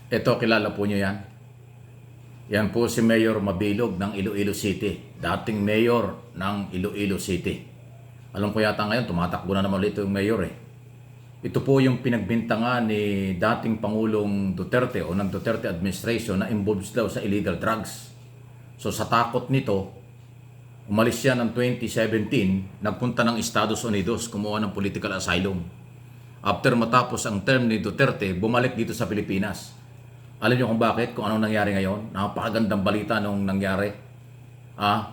Ito, kilala po nyo yan. Yan po si Mayor Mabilog ng Iloilo City. Dating mayor ng Iloilo City. Alam ko yata ngayon, tumatakbo na naman ulit yung mayor eh. Ito po yung pinagbintangan ni dating Pangulong Duterte o ng Duterte administration na involved daw sa illegal drugs. So sa takot nito, umalis siya ng 2017, nagpunta ng Estados Unidos, kumuha ng political asylum. After matapos ang term ni Duterte, bumalik dito sa Pilipinas. Alam niyo kung bakit, kung anong nangyari ngayon? Napakagandang balita nung nangyari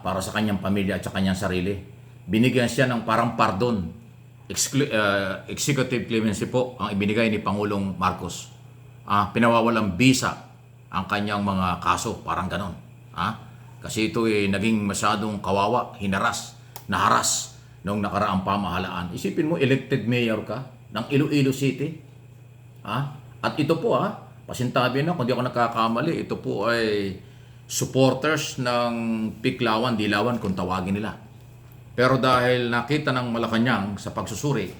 para sa kanyang pamilya at sa kanyang sarili. Binigyan siya ng parang pardon. Executive clemency po ang ibinigay ni Pangulong Marcos. Pinawawalang visa ang kanyang mga kaso, parang ganon. Kasi ito naging masyadong kawawa, naharas nung nakaraang pamahalaan. Isipin mo, elected mayor ka ng Iloilo City. At ito po pasintabi na, kung di ako nakakamali, ito po ay supporters ng Piklawan, Dilawan kung tawagin nila. Pero dahil nakita ng Malacanang sa pagsusuri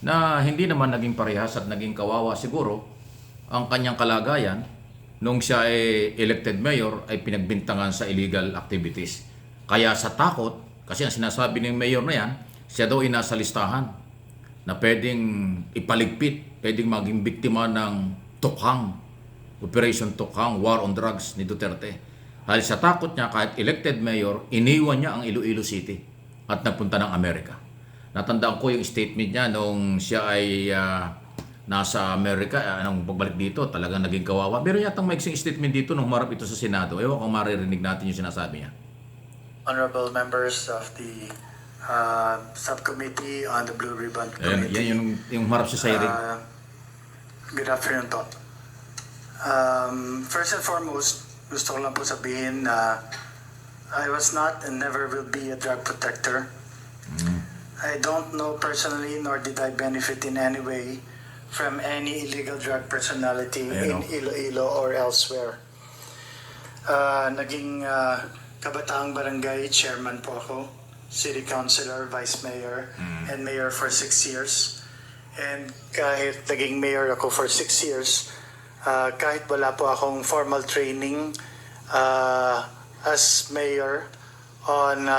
na hindi naman naging parehas at naging kawawa siguro ang kanyang kalagayan nung siya ay elected mayor ay pinagbintangan sa illegal activities. Kaya sa takot, kasi ang sinasabi ng mayor na yan, siya daw ay nasa listahan na pwedeng ipaligpit, pwedeng maging biktima ng Tukhang, Operation Tukhang, War on Drugs ni Duterte. Dahil sa takot niya, kahit elected mayor, iniwan niya ang Iloilo City at napunta ng Amerika. Natandaan ko yung statement niya nung siya ay nasa Amerika, nung pagbalik dito, talagang naging kawawa. Meron yatang maiksing statement dito nung marap ito sa Senado. Ewan kung maririnig natin yung sinasabi niya. Honorable members of the subcommittee on the Blue Ribbon Committee. Yan yung marap sa hearing. Good afternoon po. First and foremost, gusto ko lang po sabihin na I was not and never will be a drug protector. I don't know personally nor did I benefit in any way from any illegal drug personality in Iloilo or elsewhere. Naging Kabataang Barangay Chairman po ako, City Councilor, Vice Mayor, and Mayor for 6 years. And kahit naging mayor ako for 6 years, kahit wala po akong formal training as mayor on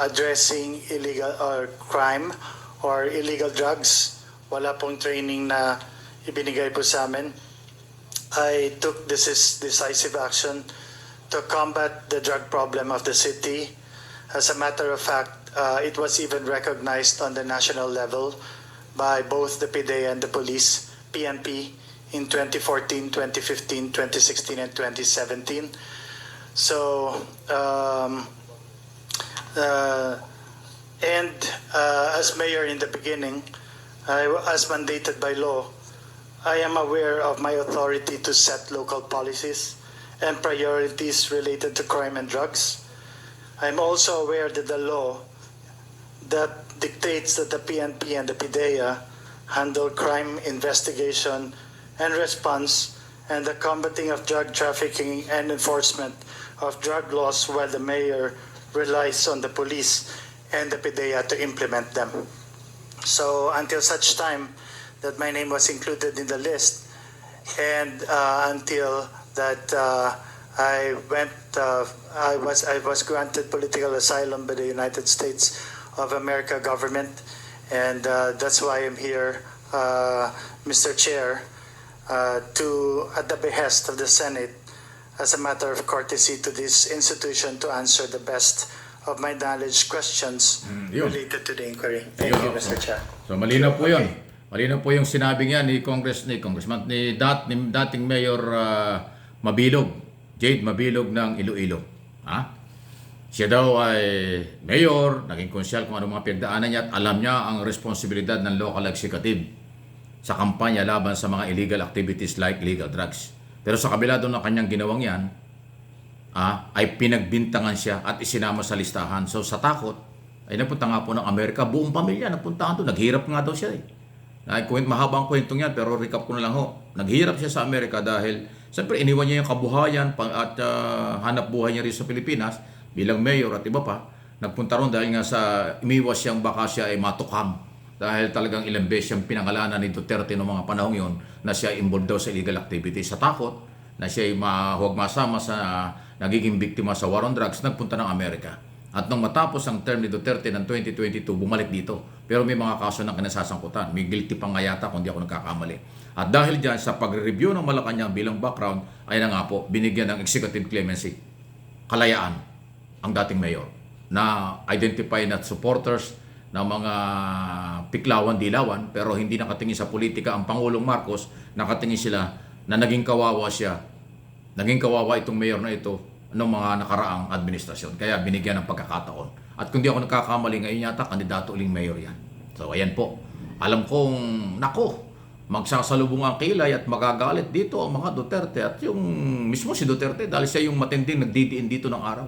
addressing illegal or crime or illegal drugs, wala pong training na ibinigay po sa amin. I took decisive action to combat the drug problem of the city. As a matter of fact, it was even recognized on the national level by both the PDEA and the police, PNP, in 2014, 2015, 2016, and 2017. So, as mayor in the beginning, as mandated by law, I am aware of my authority to set local policies and priorities related to crime and drugs. I'm also aware that the law that dictates that the PNP and the PDEA handle crime investigation and response and the combating of drug trafficking and enforcement of drug laws, while the mayor relies on the police and the PDEA to implement them. So until such time that my name was included in the list and until that I was granted political asylum by the United States of America government, and that's why I'm here, Mr. Chair, at the behest of the Senate, as a matter of courtesy to this institution, to answer the best of my knowledge questions related to the inquiry. Thank you, Mr. Chair. So malinaw po yun. Malinaw po yung sinabi niya ni dating Mayor Mabilog, Jade Mabilog ng Iloilo. Siya daw ay mayor, naging konsyal kung ano mga pinagdaanan niya at alam niya ang responsibilidad ng local executive sa kampanya laban sa mga illegal activities like illegal drugs. Pero sa kabila doon ng kanyang ginawang yan, ay pinagbintangan siya at isinama sa listahan. So sa takot, ay napunta nga po ng Amerika, buong pamilya napuntahan doon. Naghirap nga daw siya mahabang kwentong yan, pero recap ko na lang ho. Naghirap siya sa Amerika dahil siyempre iniwan niya yung kabuhayan at hanap buhay niya rin sa Pilipinas bilang mayor at iba pa. Nagpunta ron dahil nga sa umiwas siyang baka siya ay matukhang dahil talagang ilang beses siyang pinangalanan ni Duterte noong mga panahon yon na siya involved daw sa illegal activities. Sa takot na siya ay huwag masama sa nagiging biktima sa war on drugs, nagpunta ng Amerika. At nung matapos ang term ni Duterte ng 2022, bumalik dito. Pero may mga kaso ng kinasasangkutan. May guilty pang nga yata kung di ako nagkakamali. At dahil dyan, sa pag-review ng Malacanang bilang background, ay na nga po, binigyan ng executive clemency, kalayaan, ang dating mayor, na identify na supporters ng mga piklawan-dilawan, pero hindi nakatingin sa politika ang Pangulong Marcos, nakatingin sila na naging kawawa siya. Naging kawawa itong mayor na ito ng mga nakaraang administrasyon. Kaya binigyan ng pagkakataon. At kung di ako nagkakamali, ngayon yata, kandidato uling mayor yan. So, ayan po. Alam kong, nako, magsasalubong ang kilay at magagalit dito ang mga Duterte. At yung mismo si Duterte, dahil siya yung matinding nagdidiin dito ng araw.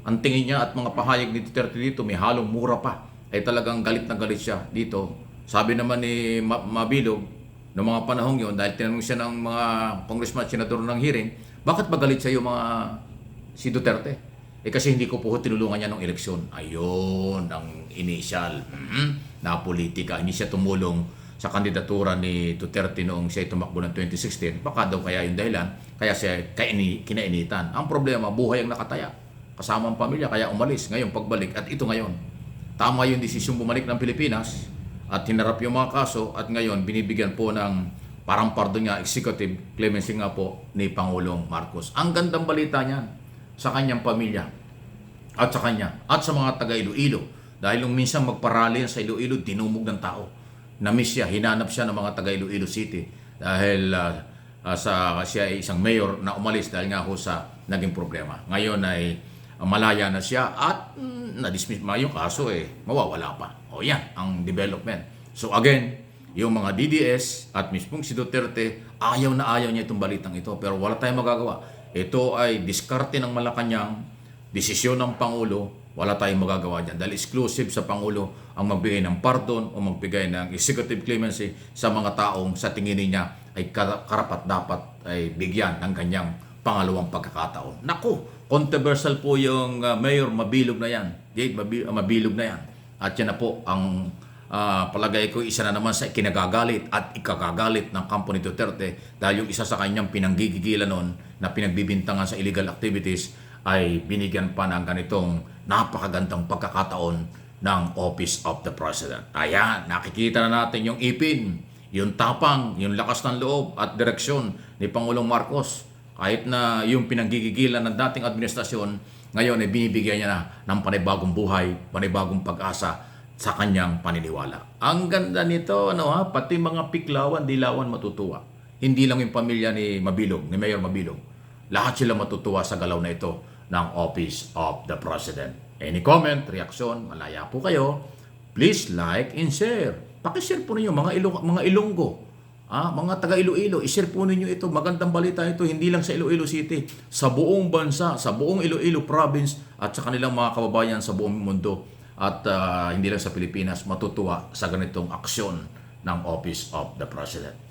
Ang tingin niya at mga pahayag ni Duterte dito, may halong mura pa. Ay talagang galit na galit siya dito. Sabi naman ni Mabilog, noong mga panahong yon, dahil tinanong siya ng mga congressman at senador ng hearing, bakit ba galit siya yung mga si Duterte? Kasi hindi ko po tinulungan niya ng eleksyon. Ayun, ang initial na politika. Hindi siya tumulong sa kandidatura ni Duterte noong siya tumakbo ng 2016. Baka daw kaya yung dahilan, kaya siya kinainitan. Ang problema, buhay ang nakataya. Kasama ang pamilya, kaya umalis. Ngayon, pagbalik. At ito ngayon, tama yung desisyon bumalik ng Pilipinas at hinarap yung mga kaso at ngayon binibigyan po ng parang pardon nga, executive clemency nga po ni Pangulong Marcos. Ang gandang balita niyan sa kanyang pamilya at sa kanya at sa mga taga Iloilo. Dahil nung minsan magparali sa Iloilo, dinumog ng tao. Na-miss siya, hinanap siya ng mga taga Iloilo City dahil siya ay isang mayor na umalis dahil nga ho sa naging problema. Ngayon ay malaya na siya at na-dismiss yung kaso mawawala pa. O yan, ang development. So again, yung mga DDS at mismong si Duterte, ayaw na ayaw niya itong balitang ito. Pero wala tayong magagawa. Ito ay diskarte ng Malacanang, desisyon ng Pangulo, wala tayong magagawa dyan. Dahil exclusive sa Pangulo ang magbigay ng pardon o magbigay ng executive clemency sa mga taong sa tingin niya ay karapat dapat ay bigyan ng kanyang pangalawang pagkakataon. Naku, controversial po yung Mayor Mabilog na yan. Jade Mabilog na yan. At yan na po ang palagay ko isa na naman sa kinagagalit at ikagagalit ng kampo ni Duterte dahil yung isa sa kanyang pinanggigigilan noon na pinagbibintangan sa illegal activities ay binigyan pa ng ganitong napakagandang pagkakataon ng Office of the President. Ayan, nakikita na natin yung ipin, yung tapang, yung lakas ng loob at direksyon ni Pangulong Marcos. Kahit na yung pinanggigigilan ng dating administrasyon, ngayon ay binibigyan niya na ng panibagong buhay, panibagong pag-asa sa kanyang paniniwala. Ang ganda nito, pati mga piklawan, dilawan matutuwa. Hindi lang yung pamilya ni Mabilog, ni Mayor Mabilog. Lahat sila matutuwa sa galaw na ito ng Office of the President. Any comment, reaksyon, malaya po kayo. Please like and share. Pakishare po ninyo mga Ilonggo. Mga taga Iloilo, ishare po ninyo ito. Magandang balita ito, hindi lang sa Iloilo City, sa buong bansa, sa buong Iloilo Province at sa kanilang mga kababayan sa buong mundo. At hindi lang sa Pilipinas, matutuwa sa ganitong aksyon ng Office of the President.